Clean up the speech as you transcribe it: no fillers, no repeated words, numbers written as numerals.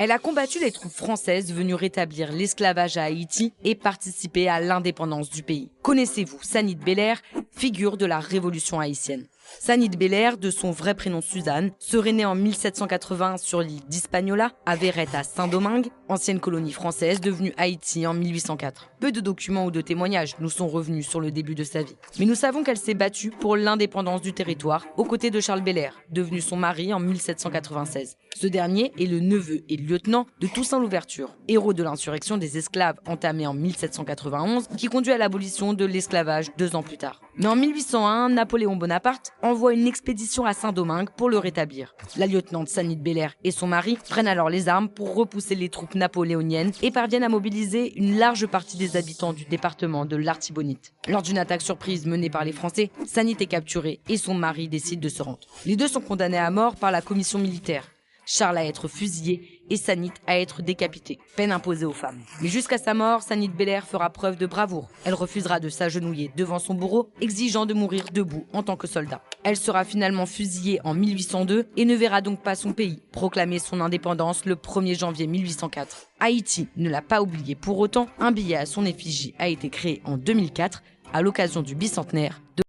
Elle a combattu les troupes françaises venues rétablir l'esclavage à Haïti et participer à l'indépendance du pays. Connaissez-vous Sanit Belair, figure de la révolution haïtienne? Sanit Belair, de son vrai prénom Suzanne, serait née en 1780 sur l'île d'Hispaniola, à Verret à Saint-Domingue, ancienne colonie française devenue Haïti en 1804. Peu de documents ou de témoignages nous sont revenus sur le début de sa vie. Mais nous savons qu'elle s'est battue pour l'indépendance du territoire aux côtés de Charles Belair, devenu son mari en 1796. Ce dernier est le neveu et lieutenant de Toussaint Louverture, héros de l'insurrection des esclaves entamée en 1791 qui conduit à l'abolition de l'esclavage 2 ans plus tard. Mais en 1801, Napoléon Bonaparte envoie une expédition à Saint-Domingue pour le rétablir. La lieutenante Sanit Belair et son mari prennent alors les armes pour repousser les troupes napoléoniennes et parviennent à mobiliser une large partie des habitants du département de l'Artibonite. Lors d'une attaque surprise menée par les Français, Sanit est capturée et son mari décide de se rendre. Les deux sont condamnés à mort par la commission militaire. Charles à être fusillé et Sanit à être décapité, peine imposée aux femmes. Mais jusqu'à sa mort, Sanit Belair fera preuve de bravoure. Elle refusera de s'agenouiller devant son bourreau, exigeant de mourir debout en tant que soldat. Elle sera finalement fusillée en 1802 et ne verra donc pas son pays proclamer son indépendance le 1er janvier 1804. Haïti ne l'a pas oublié pour autant. Un billet à son effigie a été créé en 2004 à l'occasion du bicentenaire de